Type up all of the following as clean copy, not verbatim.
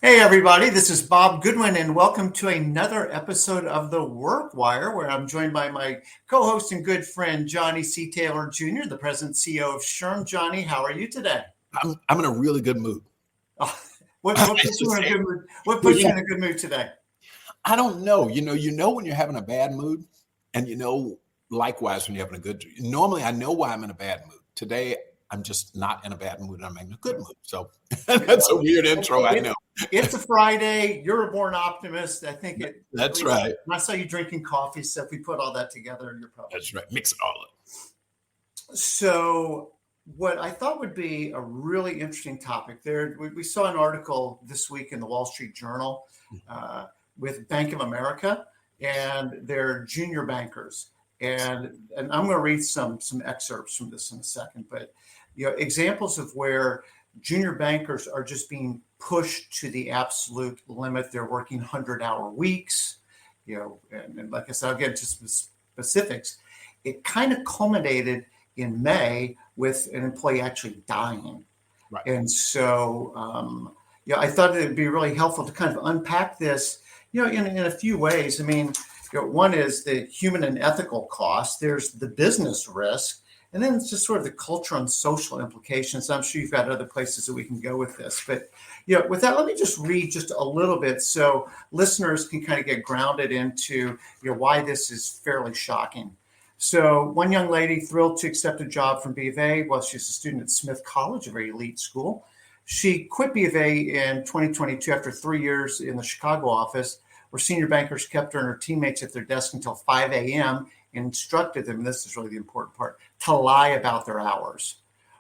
Hey, everybody, this is Bob Goodwin, and welcome to another episode of The Work Wire, where I'm joined by my co host and good friend, Johnny C. Taylor Jr., the president and CEO of SHRM. Johnny, how are you today? I'm in a really good mood. Oh, what I puts you just in a say, good mood? What well, puts you yeah, in a good mood today? I don't know. You know when you're having a bad mood, and likewise when you're having a good. Normally, I know why I'm in a bad mood. Today, I'm just not in a bad mood. I'm in a good mood. So that's a weird intro, I know. It's a Friday. You're a born optimist. I think at That's least right. when I saw you drinking coffee, so if we put all that together, you're probably. That's right. Mix it all up. So, what I thought would be a really interesting topic there, we saw an article this week in the Wall Street Journal uh, with Bank of America and their junior bankers. And I'm going to read some excerpts from this in a second, but examples of where junior bankers are just being pushed to the absolute limit. They're working 100-hour weeks, and like I said, I'll get into some specifics. It kind of culminated in May with an employee actually dying. Right. And so, I thought it would be really helpful to kind of unpack this, in a few ways. I mean, one is the human and ethical cost. There's the business risk. And then it's just sort of the cultural and social implications. I'm sure you've got other places that we can go with this. But, with that, let me just read just a little bit so listeners can kind of get grounded into, why this is fairly shocking. So one young lady thrilled to accept a job from B of A while she's a student at Smith College, a very elite school. She quit B of A in 2022 after 3 years in the Chicago office, where senior bankers kept her and her teammates at their desk until 5 a.m. and instructed them, and this is really the important part, to lie about their hours.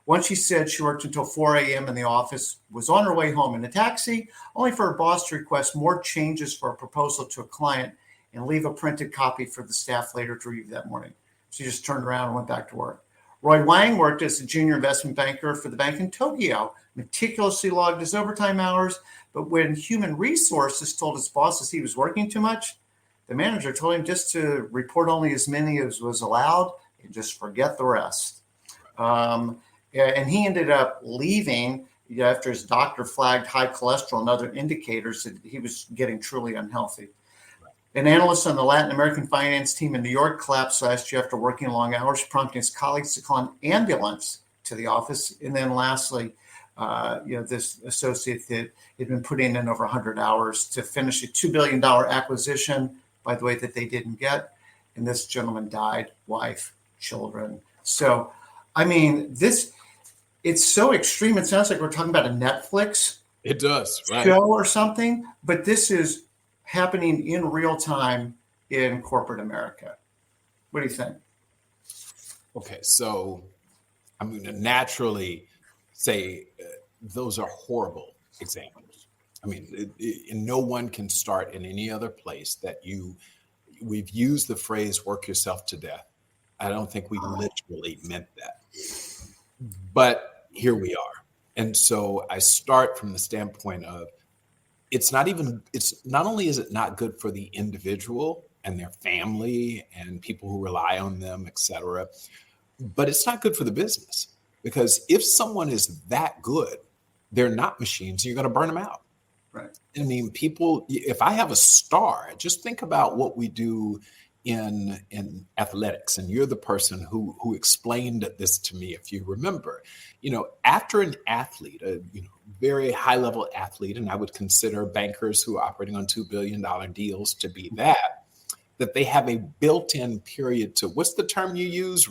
Once she said she worked until 4 a.m. in the office, was on her way home in a taxi, only for her boss to request more changes for a proposal to a client and leave a printed copy for the staff later to review that morning. She just turned around and went back to work. Roy Wang worked as a junior investment banker for the bank in Tokyo, meticulously logged his overtime hours, but when human resources told his bosses he was working too much, the manager told him just to report only as many as was allowed and just forget the rest. And he ended up leaving after his doctor flagged high cholesterol and other indicators that he was getting truly unhealthy. An analyst on the Latin American finance team in New York collapsed last year after working long hours, prompting his colleagues to call an ambulance to the office. And then lastly, this associate that had been putting in over 100 hours to finish a $2 billion acquisition, by the way, that they didn't get. And this gentleman died, wife, children. So, I mean, it's so extreme. It sounds like we're talking about a Netflix It does, right? show or something, but this is happening in real time in corporate America. What do you think? Okay, so I'm going to naturally say those are horrible examples. I mean, no one can start in any other place that we've used the phrase work yourself to death. I don't think we literally meant that. But here we are. And so I start from the standpoint of it's not only is it not good for the individual and their family and people who rely on them, et cetera, but it's not good for the business, because if someone is that good, they're not machines, and you're going to burn them out. Right. I mean, people, if I have a star, just think about what we do in athletics, and you're the person who explained this to me, if you remember. After an athlete, a very high level athlete, and I would consider bankers who are operating on $2 billion deals to be that they have a built-in period to, what's the term you use?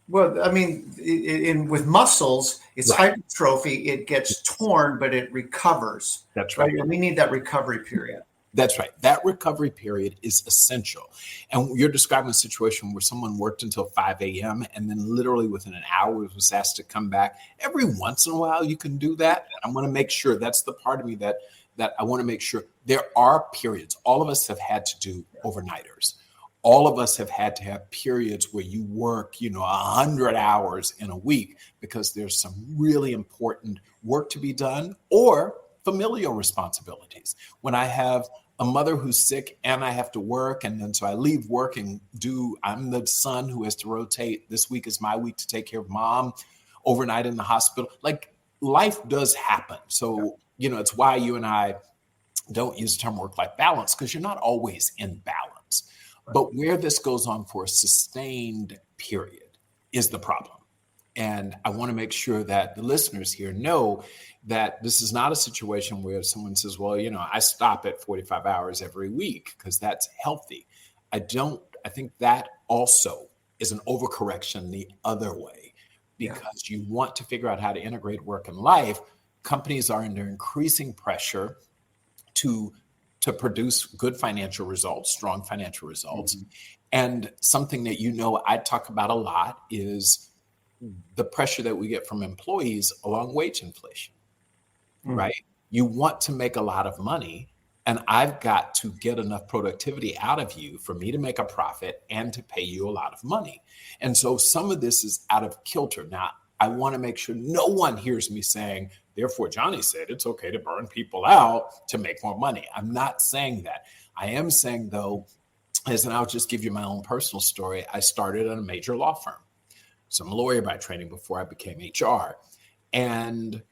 Well, I mean, with muscles, it's Right. hypertrophy. It gets torn, but it recovers. That's right. And we need that recovery period. That's right. That recovery period is essential. And you're describing a situation where someone worked until 5 a.m. and then literally within an hour was asked to come back. Every once in a while you can do that. And I want to make sure, that's the part of me that I want to make sure there are periods. All of us have had to do overnighters. All of us have had to have periods where you work, 100 hours in a week because there's some really important work to be done, or familial responsibilities. When I have a mother who's sick and I have to work, and then so I leave work and I'm the son who has to rotate. This week is my week to take care of mom overnight in the hospital. Like, life does happen. So, it's why you and I don't use the term work-life balance, because you're not always in balance. But where this goes on for a sustained period is the problem. And I want to make sure that the listeners here know that this is not a situation where someone says, well, I stop at 45 hours every week because that's healthy. I think that also is an overcorrection the other way, because you want to figure out how to integrate work and life. Companies are under increasing pressure to produce good financial results, strong financial results. Mm-hmm. And something that I talk about a lot is the pressure that we get from employees along wage inflation, right? You want to make a lot of money, and I've got to get enough productivity out of you for me to make a profit and to pay you a lot of money. And so some of this is out of kilter. Now, I want to make sure no one hears me saying, therefore, Johnny said it's okay to burn people out to make more money. I'm not saying that. I am saying, though, and I'll just give you my own personal story. I started at a major law firm. So I'm a lawyer by training before I became HR. And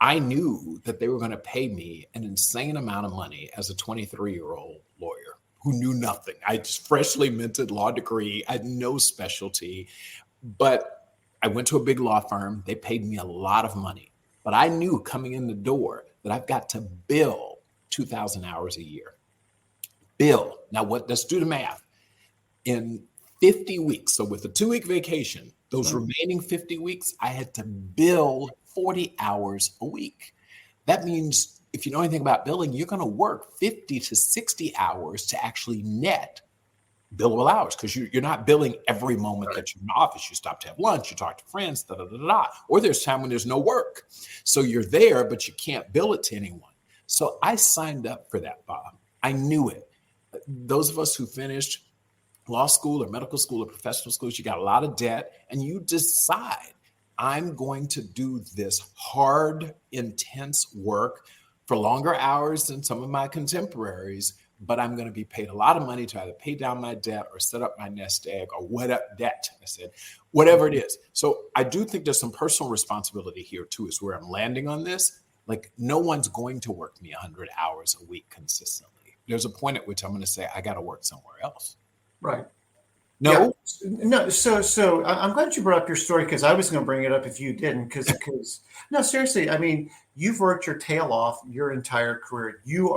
I knew that they were going to pay me an insane amount of money as a 23-year-old lawyer who knew nothing. I just freshly minted law degree. I had no specialty, but I went to a big law firm. They paid me a lot of money, but I knew coming in the door that I've got to bill 2,000 hours a year. Bill. Now, let's do the math. In 50 weeks, so with a 2-week vacation, those remaining 50 weeks, I had to bill 40 hours a week. That means if you know anything about billing, you're going to work 50 to 60 hours to actually net billable hours, because you're not billing every moment that you're in the office. You stop to have lunch, you talk to friends, or there's time when there's no work. So you're there, but you can't bill it to anyone. So I signed up for that, Bob. I knew it. Those of us who finished law school or medical school or professional schools, you got a lot of debt, and you decide, I'm going to do this hard, intense work for longer hours than some of my contemporaries, but I'm going to be paid a lot of money to either pay down my debt or set up my nest egg or whatever it is. So I do think there's some personal responsibility here too, is where I'm landing on this. Like, no one's going to work me 100 hours a week consistently. There's a point at which I'm going to say, I got to work somewhere else. Right. No. Yeah. No. So I'm glad you brought up your story, because I was going to bring it up if you didn't. Because no, seriously, I mean, you've worked your tail off your entire career. You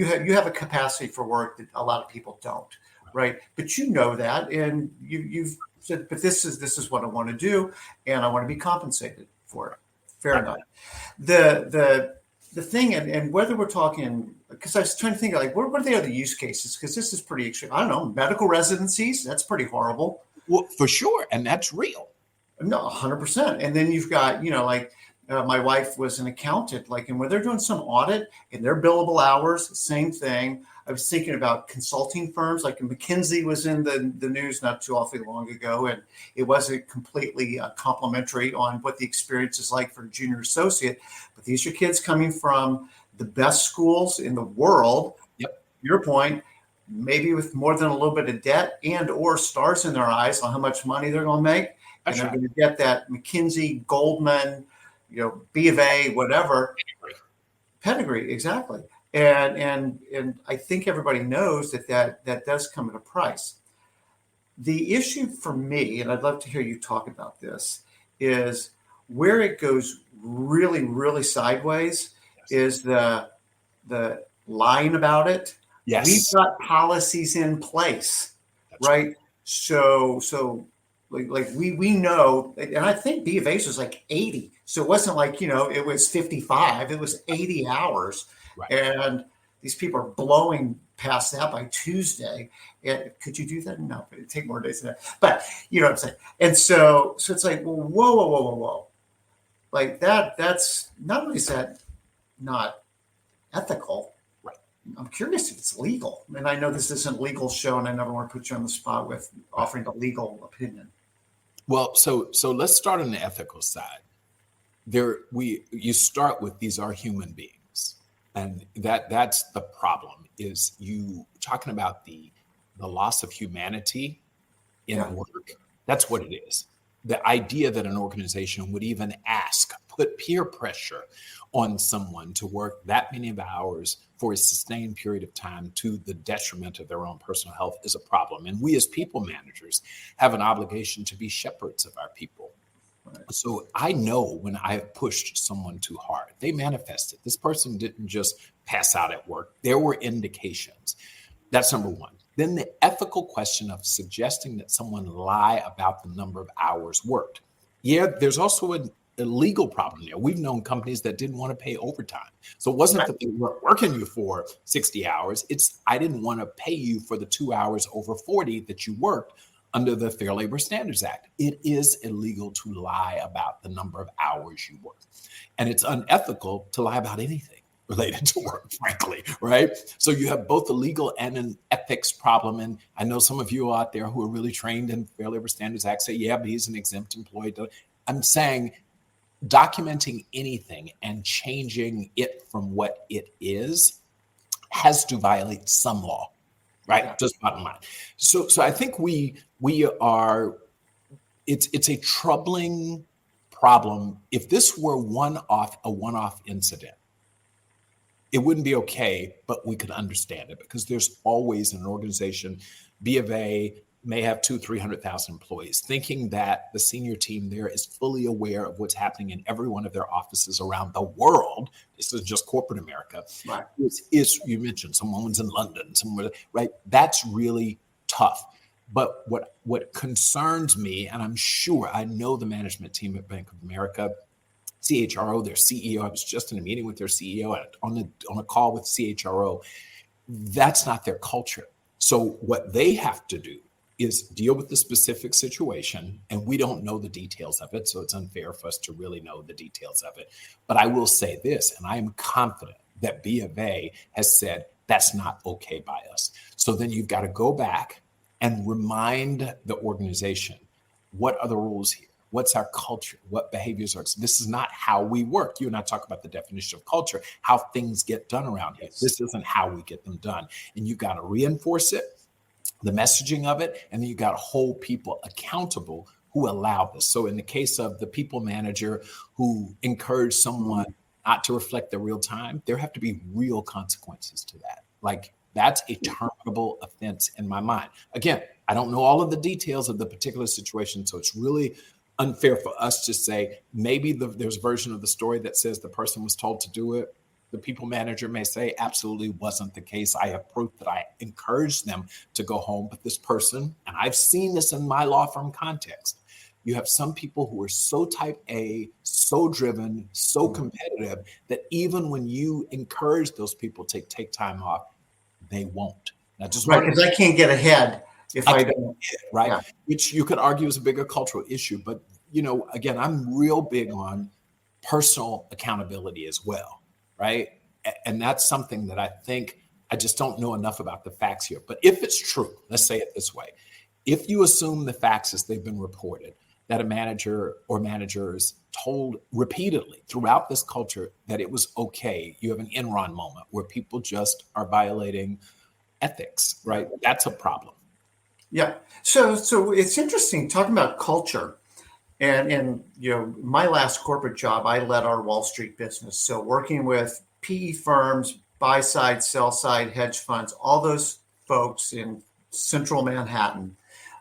have a capacity for work that a lot of people don't, right? But you know that, and you've said, but this is what I want to do, and I want to be compensated for it. Fair enough. The thing, and whether we're talking, because I was trying to think, like, what are the other use cases? Because this is pretty extreme. I don't know, medical residencies, that's pretty horrible. Well, for sure, and that's real. No, 100%. And then you've got, my wife was an accountant, and when they're doing some audit and their billable hours, same thing. I was thinking about consulting firms, like McKinsey was in the news not too awfully long ago, and it wasn't completely complimentary on what the experience is like for a junior associate. But these are kids coming from the best schools in the world. Yep. Your point, maybe with more than a little bit of debt and or stars in their eyes on how much money they're going to make. That's and they're right. going to get that McKinsey, Goldman, B of A, whatever. Pedigree, exactly. And I think everybody knows that does come at a price. The issue for me, and I'd love to hear you talk about this, is where it goes really, really sideways is the lying about it. Yes. We've got policies in place, right? So like we know, and I think B of A was like 80. So it wasn't like, it was 55, it was 80 hours. Right. And these people are blowing past that by Tuesday. And could you do that? No, it'd take more days than that. But you know what I'm saying? And so it's like, well, whoa. Like that's not only is that not ethical, right? I'm curious if it's legal. And I know this isn't a legal show, and I never want to put you on the spot with offering a legal opinion. Well, so let's start on the ethical side. You start with, these are human beings, and that's the problem. Is you talking about the loss of humanity in work? That's what it is. The idea that an organization would even put peer pressure on someone to work that many of hours for a sustained period of time to the detriment of their own personal health is a problem. And we as people managers have an obligation to be shepherds of our people. So I know when I have pushed someone too hard, they manifested. This person didn't just pass out at work. There were indications. That's number one. Then the ethical question of suggesting that someone lie about the number of hours worked. Yeah, there's also a legal problem there. We've known companies that didn't want to pay overtime. So it wasn't that they weren't working you for 60 hours. It's I didn't want to pay you for the 2 hours over 40 that you worked under the Fair Labor Standards Act. It is illegal to lie about the number of hours you work. And it's unethical to lie about anything related to work, frankly, right? So you have both a legal and an ethics problem. And I know some of you out there who are really trained in Fair Labor Standards Act say, yeah, but he's an exempt employee. I'm saying documenting anything and changing it from what it is has to violate some law, right? Yeah. Just bottom line. So I think we are, it's a troubling problem. If this were a one-off incident, it wouldn't be okay, but we could understand it because there's always an organization, B of A may have 200,000-300,000 employees, thinking that the senior team there is fully aware of what's happening in every one of their offices around the world. This is just corporate America. Right. It's you mentioned someone's in London, somewhere, right? That's really tough. But what concerns me, and I'm sure I know the management team at Bank of America, CHRO, their CEO, I was just in a meeting with their CEO on a call with CHRO. That's not their culture. So what they have to do is deal with the specific situation, and we don't know the details of it, so it's unfair for us to really know the details of it. But I will say this, and I am confident that B of A has said that's not okay by us. So then you've got to go back and remind the organization, what are the rules here? What's our culture? What behaviors are? This is not how we work. You and I talk about the definition of culture, how things get done around here. This isn't how we get them done. And you've got to reinforce it, the messaging of it, and then you got to hold people accountable who allow this. So in the case of the people manager who encouraged someone not to reflect their real time, there have to be real consequences to that. Like that's a terminable offense in my mind. Again, I don't know all of the details of the particular situation, so it's really unfair for us to say maybe there's a version of the story that says the person was told to do it. The people manager may say absolutely wasn't the case. I have proof that I encouraged them to go home. But this person, and I've seen this in my law firm context, you have some people who are so type A, so driven, so competitive that even when you encourage those people to take time off, they won't. Now, just right, because I can't get ahead if I don't. Right, yeah. Which you could argue is a bigger cultural issue. But, you know, again, I'm real big on personal accountability as well. Right. And that's something that I think I just don't know enough about the facts here. But if it's true, let's say it this way. If you assume the facts as they've been reported, that a manager or managers told repeatedly throughout this culture that it was okay, you have an Enron moment where people just are violating ethics, right? That's a problem. Yeah. So it's interesting talking about culture. And you know, my last corporate job, I led our Wall Street business. So working with PE firms, buy side, sell side, hedge funds, all those folks in central Manhattan,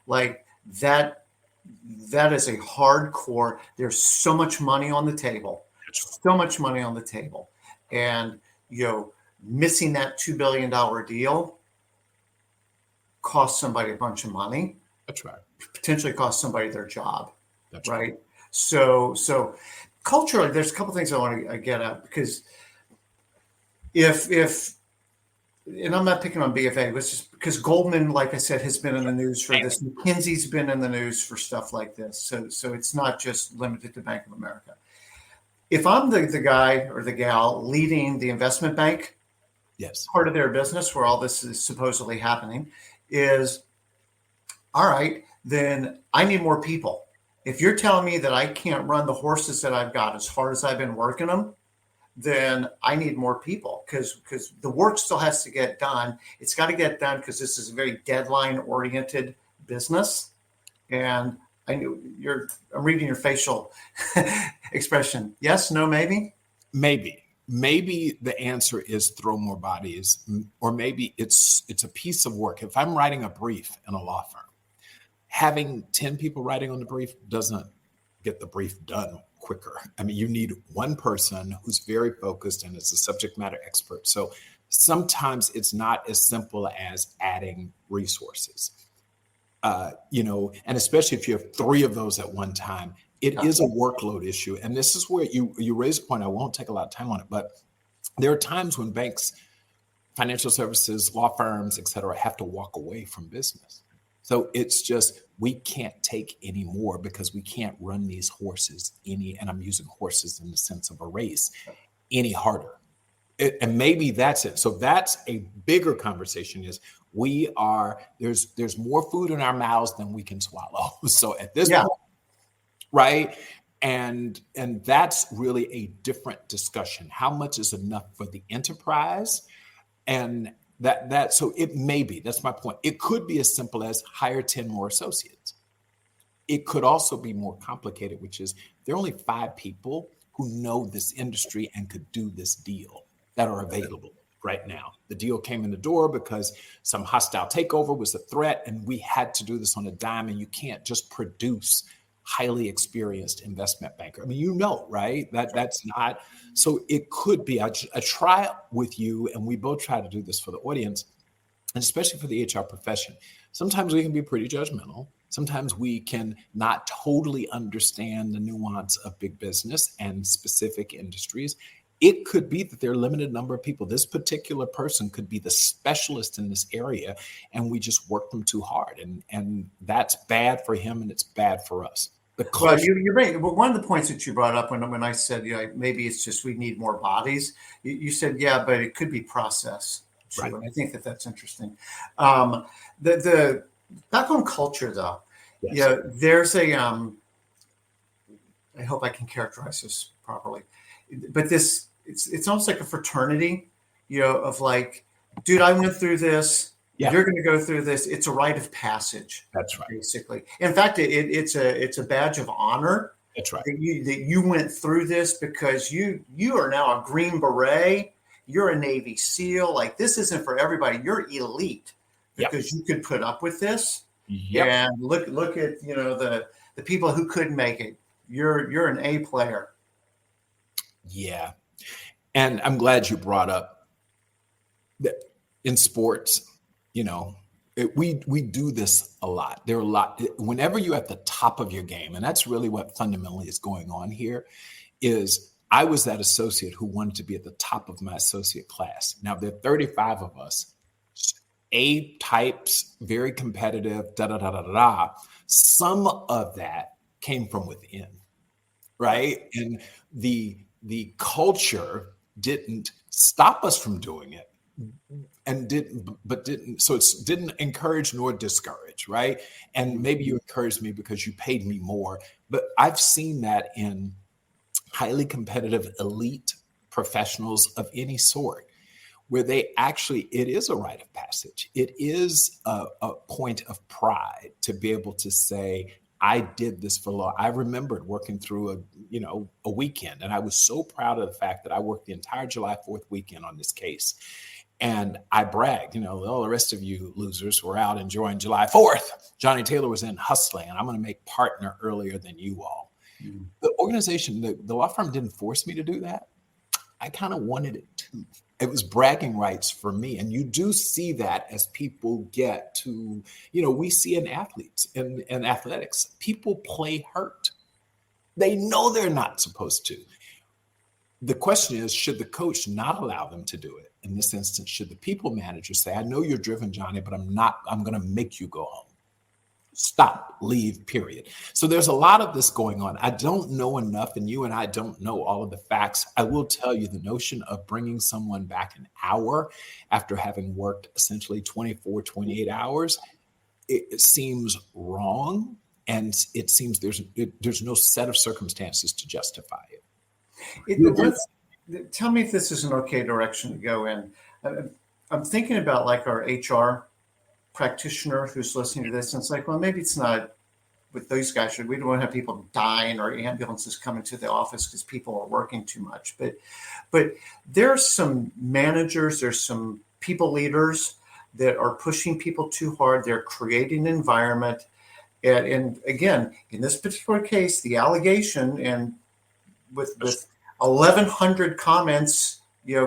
like that is a hardcore. There's so much money on the table, and you know, missing that $2 billion deal cost somebody a bunch of money. That's right. Potentially cost somebody their job. That's right. So culturally, there's a couple things I want to get at, because if and I'm not picking on BFA, but it's just because Goldman, like I said, has been in the news for this. McKinsey's been in the news for stuff like this. So it's not just limited to Bank of America. If I'm the guy or the gal leading the investment bank, yes, part of their business where all this is supposedly happening is, all right, then I need more people. If you're telling me that I can't run the horses that I've got as hard as I've been working them, then I need more people because the work still has to get done. It's got to get done because this is a very deadline-oriented business. And I'm reading your facial expression. Yes, no, maybe. Maybe the answer is throw more bodies, or maybe it's a piece of work. If I'm writing a brief in a law firm, having 10 people writing on the brief doesn't get the brief done quicker. I mean, you need one person who's very focused and is a subject matter expert. So sometimes it's not as simple as adding resources. And especially if you have 3 of those at one time, it is a workload issue. And this is where you raise a point. I won't take a lot of time on it, but there are times when banks, financial services, law firms, et cetera, have to walk away from business. So it's just, we can't take any more because we can't run these horses and I'm using horses in the sense of a race, any harder. And maybe that's it. So that's a bigger conversation is there's more food in our mouths than we can swallow. So at this point, right? And that's really a different discussion. How much is enough for the enterprise? And so it may be, that's my point. It could be as simple as hire 10 more associates. It could also be more complicated, which is there are only 5 people who know this industry and could do this deal that are available right now. The deal came in the door because some hostile takeover was a threat, and we had to do this on a dime, and you can't just produce highly experienced investment banker. I mean, right? That's not, so it could be a try with you, and we both try to do this for the audience, and especially for the HR profession. Sometimes we can be pretty judgmental. Sometimes we can not totally understand the nuance of big business and specific industries. It could be that there are a limited number of people. This particular person could be the specialist in this area, and we just work them too hard. And that's bad for him, and it's bad for us. Well, you're right. Well, one of the points that you brought up when I said, maybe it's just we need more bodies, you said, yeah, but it could be process too. Right. And I think that's interesting. The back on culture, though, yes. There's I hope I can characterize this properly, but it's almost like a fraternity, of like, dude, I went through this. Yeah. You're going to go through this. It's a rite of passage. That's right. Basically. In fact, it's a badge of honor. That's right. That you went through this because you are now a Green Beret. You're a Navy SEAL. Like, this isn't for everybody. You're elite because you could put up with this. Yep. And look at the people who couldn't make it. You're an A player. Yeah, and I'm glad you brought up that in sports. We do this a lot. There are a lot. Whenever you're at the top of your game, and that's really what fundamentally is going on here, is I was that associate who wanted to be at the top of my associate class. Now, there are 35 of us, A types, very competitive, Some of that came from within, right? And the culture stop us from doing it. And so it didn't encourage nor discourage, right? And maybe you encouraged me because you paid me more, but I've seen that in highly competitive elite professionals of any sort, where it is a rite of passage. It is a point of pride to be able to say, I did this for law. I remembered working through a weekend, and I was so proud of the fact that I worked the entire July 4th weekend on this case. And I bragged, all the rest of you losers were out enjoying July 4th. Johnny Taylor was in hustling, and I'm going to make partner earlier than you all. Mm-hmm. The organization, the law firm didn't force me to do that. I kind of wanted it too. It was bragging rights for me. And you do see that as people get to, we see in athletes and athletics, people play hurt. They know they're not supposed to. The question is, should the coach not allow them to do it? In this instance, should the people manager say, I know you're driven, Johnny, but I'm going to make you go home. Stop, leave, period. So there's a lot of this going on. I don't know enough, and you and I don't know all of the facts. I will tell you the notion of bringing someone back an hour after having worked essentially 24, 28 hours, it seems wrong. And it seems there's no set of circumstances to justify it. Tell me if this is an okay direction to go in. I'm thinking about like our HR practitioner who's listening to this, and it's like, well, maybe it's not with those guys, we don't want to have people dying or ambulances coming to the office because people are working too much. But there's some managers, there's some people leaders that are pushing people too hard. They're creating an environment. And again, in this particular case, the allegation and with 1,100 comments,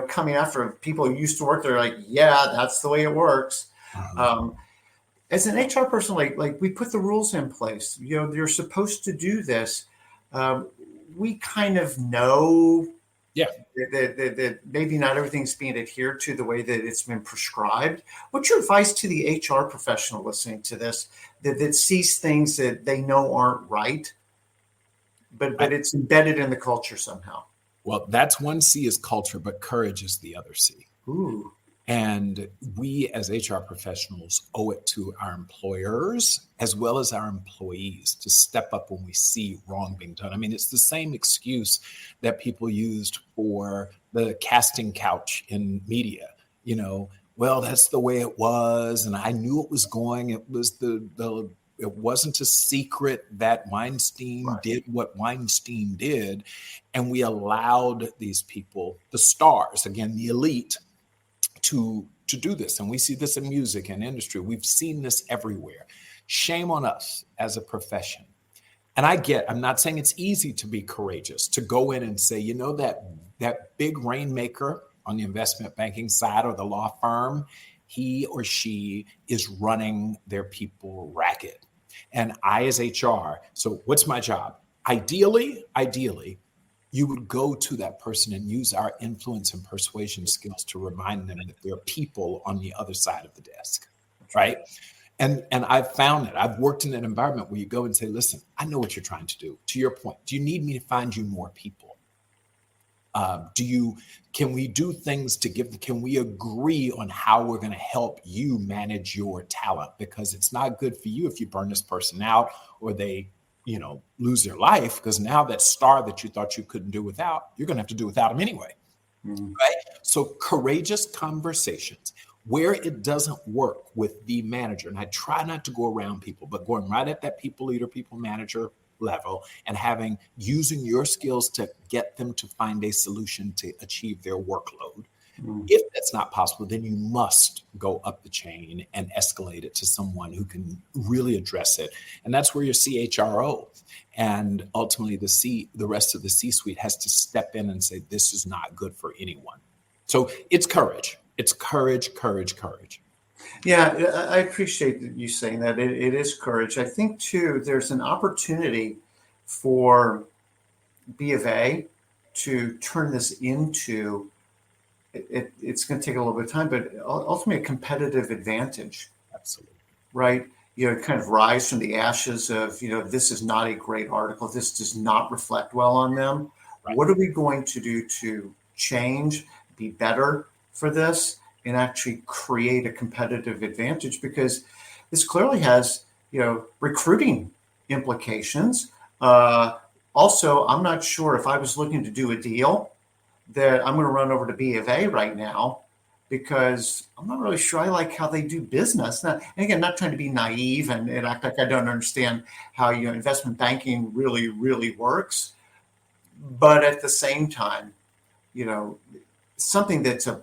coming after people who used to work there, like, yeah, that's the way it works. As an HR person, like we put the rules in place. You're supposed to do this. We kind of know, that maybe not everything's being adhered to the way that it's been prescribed. What's your advice to the HR professional listening to this that sees things that they know aren't right, but it's embedded in the culture somehow? Well, that's one C is culture, but courage is the other C. Ooh. And we as HR professionals owe it to our employers as well as our employees to step up when we see wrong being done. I mean, it's the same excuse that people used for the casting couch in media. Well, that's the way it was, and I knew it was going. It was it wasn't a secret that Weinstein did what Weinstein did, and we allowed these people, the stars, again, the elite, to do this. And we see this in music and industry. We've seen this everywhere. Shame on us as a profession. And I'm not saying it's easy to be courageous, to go in and say, that big rainmaker on the investment banking side or the law firm, he or she is running their people ragged. And I, as HR, so what's my job? Ideally, you would go to that person and use our influence and persuasion skills to remind them that there are people on the other side of the desk, right? And I've found that. I've worked in an environment where you go and say, listen, I know what you're trying to do. To your point, do you need me to find you more people? Can we do things can we agree on how we're going to help you manage your talent? Because it's not good for you if you burn this person out or they lose their life, because now that star that you thought you couldn't do without, you're going to have to do without them anyway. Right? So courageous conversations where it doesn't work with the manager. And I try not to go around people, but going right at that people leader, people manager level and using your skills to get them to find a solution to achieve their workload. If that's not possible, then you must go up the chain and escalate it to someone who can really address it. And that's where your CHRO and ultimately the rest of the C-suite has to step in and say, this is not good for anyone. So it's courage. It's courage. Yeah, I appreciate you saying that. It is courage. I think, too, there's an opportunity for B of A to turn this into, it's going to take a little bit of time, but ultimately a competitive advantage. Absolutely. Right? Kind of rise from the ashes of, this is not a great article. This does not reflect well on them. Right. What are we going to do to change, be better for this, and actually create a competitive advantage? Because this clearly has, recruiting implications. Also, I'm not sure if I was looking to do a deal that I'm going to run over to B of A right now, because I'm not really sure I like how they do business. Now, and again, not trying to be naive and act like I don't understand how investment banking really, really works. But at the same time, something that's a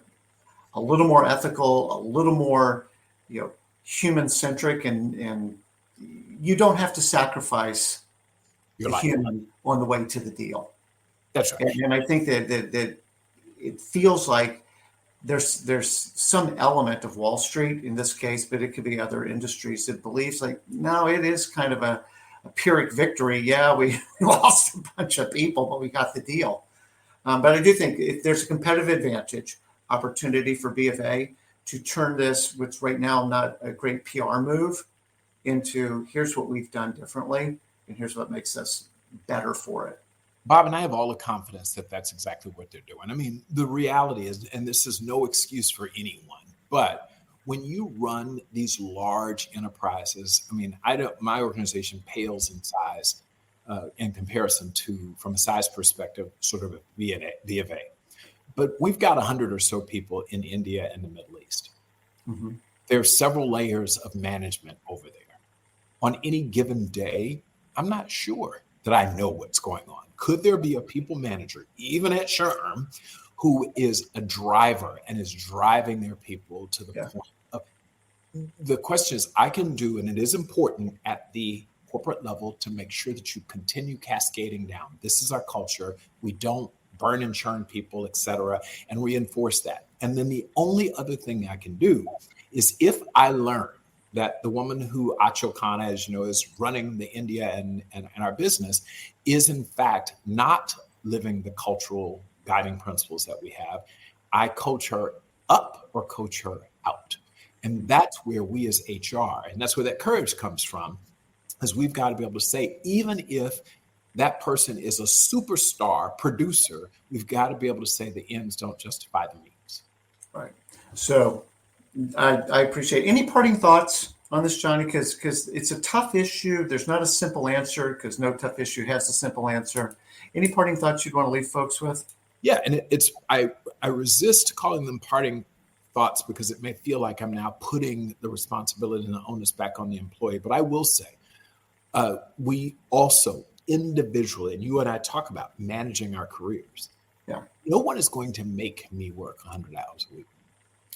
little more ethical, a little more, human-centric, and you don't have to sacrifice the human on the way to the deal. That's right. And I think that it feels like there's some element of Wall Street in this case, but it could be other industries that believes like, no, it is kind of a Pyrrhic victory. Yeah, we lost a bunch of people, but we got the deal. But I do think if there's a competitive advantage opportunity for B of A to turn this, what's right now not a great PR move, into here's what we've done differently, and here's what makes us better for it. Bob, and I have all the confidence that that's exactly what they're doing. I mean, the reality is, and this is no excuse for anyone, but when you run these large enterprises, I mean, my organization pales in size in comparison to, from a size perspective, sort of a B of A. But we've got 100 or so people in India and the Middle East. Mm-hmm. There are several layers of management over there. On any given day, I'm not sure that I know what's going on. Could there be a people manager, even at SHRM, who is a driver and is driving their people to the point of the question is I can do, and it is important at the corporate level to make sure that you continue cascading down. This is our culture. We don't burn and churn people, et cetera, and reinforce that. And then the only other thing I can do is if I learn that the woman who Acho Khanna, as you know, is running the India and our business is in fact not living the cultural guiding principles that we have, I coach her up or coach her out. And that's where we as HR, and that's where that courage comes from, is we've got to be able to say, even if that person is a superstar producer, we've got to be able to say the ends don't justify the means. Right. So I appreciate any parting thoughts on this, Johnny, because it's a tough issue. There's not a simple answer because no tough issue has a simple answer. Any parting thoughts you'd want to leave folks with? Yeah, and I resist calling them parting thoughts because it may feel like I'm now putting the responsibility and the onus back on the employee. But I will say, we also individually, and you and I talk about managing our careers. Yeah. No one is going to make me work 100 hours a week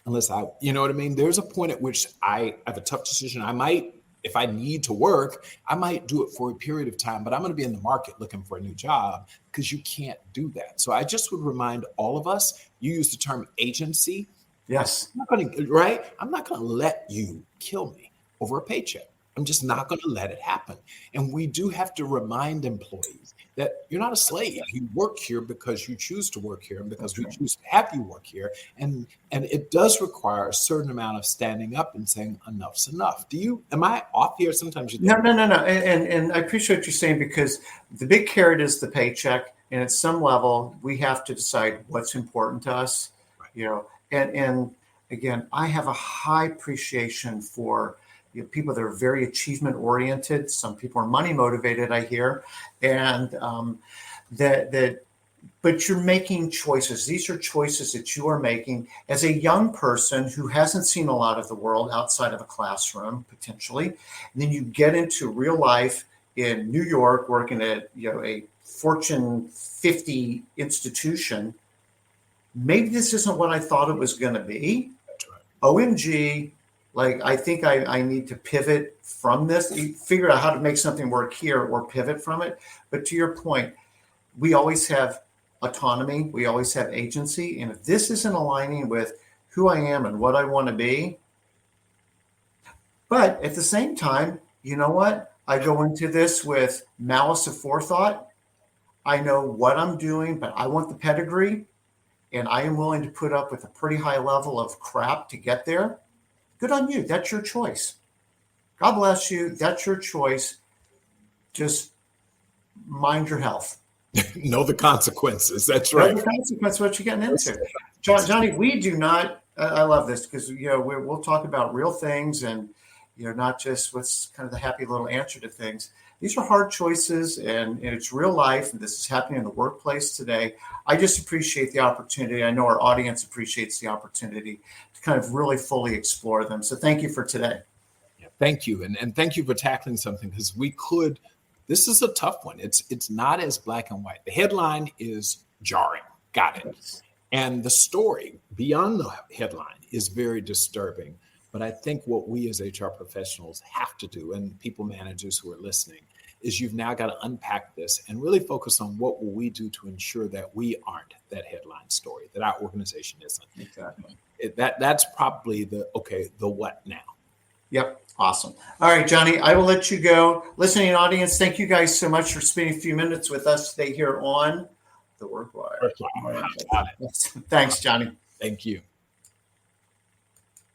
unless you know what I mean? There's a point at which I have a tough decision. I might, if I need to work, I might do it for a period of time, but I'm going to be in the market looking for a new job because you can't do that. So I just would remind all of us, you use the term agency. Yes. I'm not going to let you kill me over a paycheck. I'm just not going to let it happen. And we do have to remind employees that you're not a slave. You work here because you choose to work here and because we choose to have you work here. And it does require a certain amount of standing up and saying enough's enough. Am I off here? Sometimes you think. No. And I appreciate what you're saying because the big carrot is the paycheck. And at some level, we have to decide what's important to us, you know, and again, I have a high appreciation for people that are very achievement oriented. Some people are money motivated, I hear, and but you're making choices. These are choices that you are making as a young person who hasn't seen a lot of the world outside of a classroom, potentially. And then you get into real life in New York, working at a Fortune 50 institution. Maybe this isn't what I thought it was going to be. That's right. OMG. Like, I think I need to pivot from this, figure out how to make something work here or pivot from it. But to your point, we always have autonomy. We always have agency. And if this isn't aligning with who I am and what I want to be, but at the same time, you know what? I go into this with malice aforethought. I know what I'm doing, but I want the pedigree. And I am willing to put up with a pretty high level of crap to get there. Good on you. That's your choice. God bless you. That's your choice. Just mind your health. Know the consequences. That's right. Know the consequences of what you're getting into. Johnny, we do not, I love this because, we'll talk about real things and, not just what's kind of the happy little answer to things. These are hard choices and it's real life. And this is happening in the workplace today. I just appreciate the opportunity. I know our audience appreciates the opportunity to kind of really fully explore them. So thank you for today. Yeah, thank you. And thank you for tackling something because this is a tough one. It's not as black and white. The headline is jarring. Got it. Yes. And the story beyond the headline is very disturbing. But I think what we as HR professionals have to do, and people managers who are listening, is you've now got to unpack this and really focus on what will we do to ensure that we aren't that headline story, that our organization isn't. Exactly. That's probably the what now. Yep. Awesome. All right, Johnny, I will let you go. Listening audience, thank you guys so much for spending a few minutes with us today here on The Work Wire. Thanks, Johnny. Thanks, Johnny. Thank you.